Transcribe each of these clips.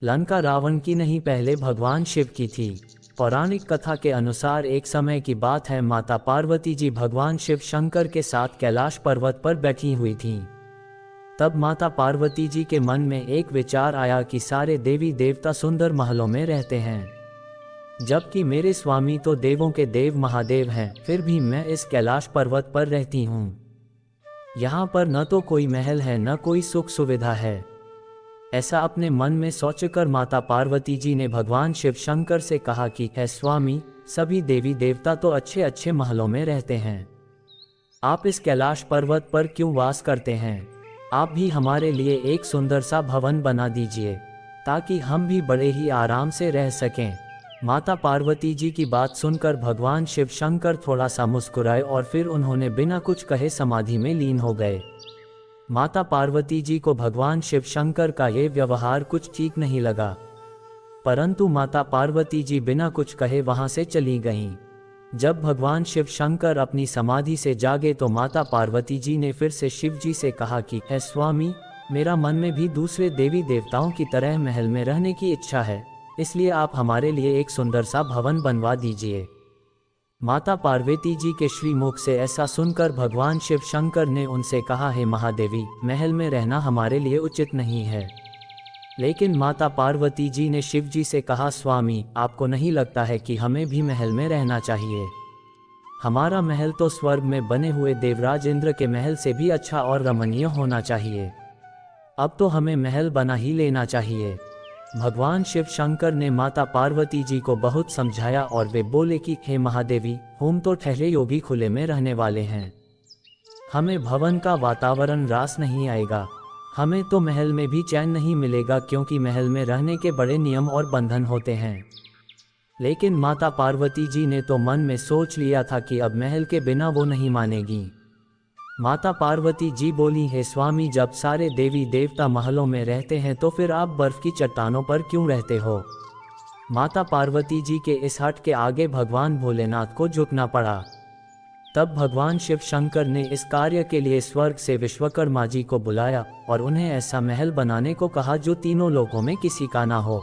लंका रावण की नहीं, पहले भगवान शिव की थी। पौराणिक कथा के अनुसार एक समय की बात है, माता पार्वती जी भगवान शिव शंकर के साथ कैलाश पर्वत पर बैठी हुई थीं। तब माता पार्वती जी के मन में एक विचार आया कि सारे देवी देवता सुंदर महलों में रहते हैं, जबकि मेरे स्वामी तो देवों के देव महादेव हैं, फिर भी मैं इस कैलाश पर्वत पर रहती हूँ। यहाँ पर न तो कोई महल है न कोई सुख सुविधा है। ऐसा अपने मन में सोचकर माता पार्वती जी ने भगवान शिव शंकर से कहा कि है स्वामी, सभी देवी देवता तो अच्छे अच्छे महलों में रहते हैं, आप इस कैलाश पर्वत पर क्यों वास करते हैं? आप भी हमारे लिए एक सुंदर सा भवन बना दीजिए, ताकि हम भी बड़े ही आराम से रह सकें। माता पार्वती जी की बात सुनकर भगवान शिव शंकर थोड़ा सा मुस्कुराए और फिर उन्होंने बिना कुछ कहे समाधि में लीन हो गए। माता पार्वती जी को भगवान शिव शंकर का ये व्यवहार कुछ ठीक नहीं लगा, परंतु माता पार्वती जी बिना कुछ कहे वहां से चली गईं। जब भगवान शिव शंकर अपनी समाधि से जागे तो माता पार्वती जी ने फिर से शिव जी से कहा कि है स्वामी, मेरा मन में भी दूसरे देवी देवताओं की तरह महल में रहने की इच्छा है, इसलिए आप हमारे लिए एक सुंदर सा भवन बनवा दीजिए। माता पार्वती जी के श्रीमुख से ऐसा सुनकर भगवान शिव शंकर ने उनसे कहा, हे महादेवी, महल में रहना हमारे लिए उचित नहीं है। लेकिन माता पार्वती जी ने शिव जी से कहा, स्वामी, आपको नहीं लगता है कि हमें भी महल में रहना चाहिए? हमारा महल तो स्वर्ग में बने हुए देवराज इंद्र के महल से भी अच्छा और रमणीय होना चाहिए। अब तो हमें महल बना ही लेना चाहिए। भगवान शिव शंकर ने माता पार्वती जी को बहुत समझाया और वे बोले कि हे महादेवी, हम तो ठहरे योगी खुले में रहने वाले हैं, हमें भवन का वातावरण रास नहीं आएगा, हमें तो महल में भी चैन नहीं मिलेगा, क्योंकि महल में रहने के बड़े नियम और बंधन होते हैं। लेकिन माता पार्वती जी ने तो मन में सोच लिया था कि अब महल के बिना वो नहीं मानेगी। माता पार्वती जी बोली, हे स्वामी, जब सारे देवी देवता महलों में रहते हैं तो फिर आप बर्फ की चट्टानों पर क्यों रहते हो? माता पार्वती जी के इस हट के आगे भगवान भोलेनाथ को झुकना पड़ा। तब भगवान शिव शंकर ने इस कार्य के लिए स्वर्ग से विश्वकर्मा जी को बुलाया और उन्हें ऐसा महल बनाने को कहा जो तीनों लोकों में किसी का ना हो।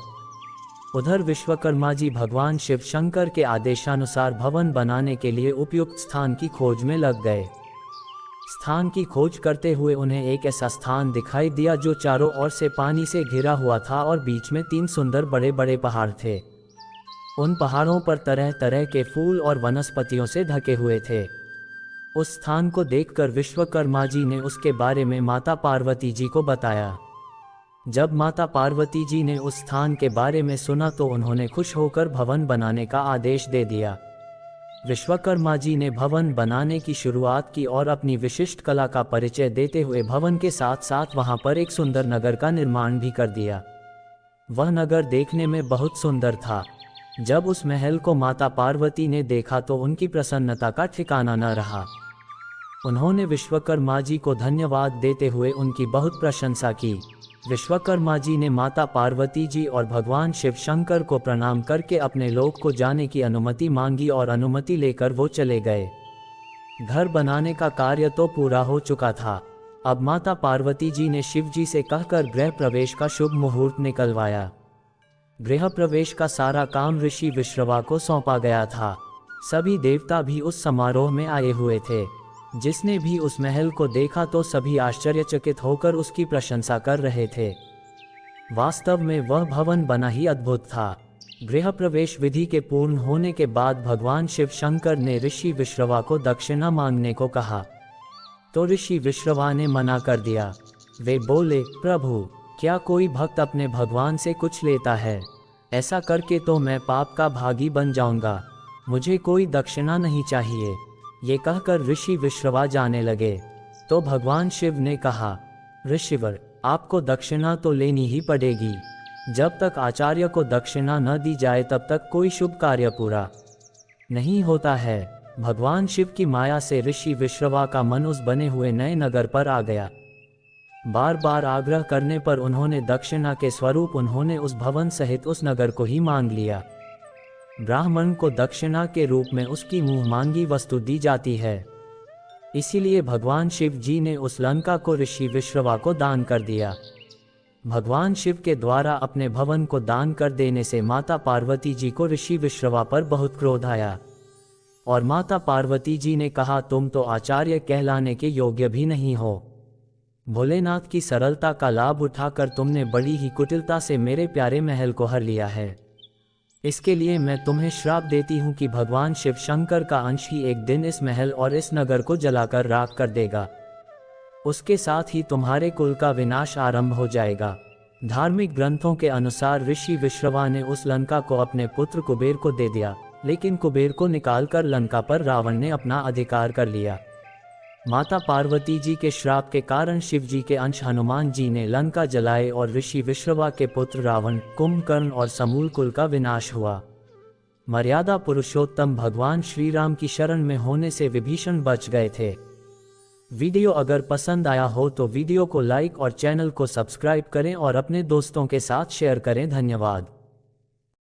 उधर विश्वकर्मा जी भगवान शिव शंकर के आदेशानुसार भवन बनाने के लिए उपयुक्त स्थान की खोज में लग गए। स्थान की खोज करते हुए उन्हें एक ऐसा स्थान दिखाई दिया जो चारों ओर से पानी से घिरा हुआ था और बीच में 3 सुंदर बड़े बड़े पहाड़ थे। उन पहाड़ों पर तरह तरह के फूल और वनस्पतियों से ढके हुए थे। उस स्थान को देखकर विश्वकर्मा जी ने उसके बारे में माता पार्वती जी को बताया। जब माता पार्वती जी ने उस स्थान के बारे में सुना तो उन्होंने खुश होकर भवन बनाने का आदेश दे दिया। विश्वकर्मा जी ने भवन बनाने की शुरुआत की और अपनी विशिष्ट कला का परिचय देते हुए भवन के साथ साथ वहां पर एक सुंदर नगर का निर्माण भी कर दिया। वह नगर देखने में बहुत सुंदर था। जब उस महल को माता पार्वती ने देखा तो उनकी प्रसन्नता का ठिकाना न रहा। उन्होंने विश्वकर्मा जी को धन्यवाद देते हुए उनकी बहुत प्रशंसा की। विश्वकर्मा जी ने माता पार्वती जी और भगवान शिव शंकर को प्रणाम करके अपने लोक को जाने की अनुमति मांगी और अनुमति लेकर वो चले गए। घर बनाने का कार्य तो पूरा हो चुका था। अब माता पार्वती जी ने शिव जी से कहकर गृह प्रवेश का शुभ मुहूर्त निकलवाया। गृह प्रवेश का सारा काम ऋषि विश्रवा को सौंपा गया था। सभी देवता भी उस समारोह में आए हुए थे। जिसने भी उस महल को देखा तो सभी आश्चर्यचकित होकर उसकी प्रशंसा कर रहे थे। वास्तव में वह भवन बना ही अद्भुत था। गृह प्रवेश विधि के पूर्ण होने के बाद भगवान शिव शंकर ने ऋषि विश्रवा को दक्षिणा मांगने को कहा, तो ऋषि विश्रवा ने मना कर दिया। वे बोले, प्रभु, क्या कोई भक्त अपने भगवान से कुछ लेता है? ऐसा करके तो मैं पाप का भागी बन जाऊंगा, मुझे कोई दक्षिणा नहीं चाहिए। ये कहकर ऋषि विश्रवा जाने लगे। तो भगवान शिव ने कहा, ऋषिवर, आपको दक्षिणा तो लेनी ही पड़ेगी। जब तक आचार्य को दक्षिणा न दी जाए तब तक कोई शुभ कार्य पूरा नहीं होता है। भगवान शिव की माया से ऋषि विश्रवा का मन उस बने हुए नए नगर पर आ गया। बार बार आग्रह करने पर उन्होंने दक्षिणा के स्वरूप उन्होंने उस भवन सहित उस नगर को ही मांग लिया। ब्राह्मण को दक्षिणा के रूप में उसकी मुंह मांगी वस्तु दी जाती है। इसीलिए भगवान शिव जी ने उस लंका को ऋषि विश्रवा को दान कर दिया। भगवान शिव के द्वारा अपने भवन को दान कर देने से माता पार्वती जी को ऋषि विश्रवा पर बहुत क्रोध आया और माता पार्वती जी ने कहा, तुम तो आचार्य कहलाने के योग्य भी नहीं हो। भोलेनाथ की सरलता का लाभ उठाकर तुमने बड़ी ही कुटिलता से मेरे प्यारे महल को हर लिया है। इसके लिए मैं तुम्हें श्राप देती हूँ कि भगवान शिव शंकर का अंश ही एक दिन इस महल और इस नगर को जलाकर राख कर देगा। उसके साथ ही तुम्हारे कुल का विनाश आरंभ हो जाएगा। धार्मिक ग्रंथों के अनुसार ऋषि विश्रवा ने उस लंका को अपने पुत्र कुबेर को दे दिया, लेकिन कुबेर को निकालकर लंका पर रावण ने अपना अधिकार कर लिया। माता पार्वती जी के श्राप के कारण शिव जी के अंश हनुमान जी ने लंका जलाए और ऋषि विश्रवा के पुत्र रावण, कुंभकर्ण और समूल कुल का विनाश हुआ। मर्यादा पुरुषोत्तम भगवान श्री राम की शरण में होने से विभीषण बच गए थे। वीडियो अगर पसंद आया हो तो वीडियो को लाइक और चैनल को सब्सक्राइब करें और अपने दोस्तों के साथ शेयर करें। धन्यवाद।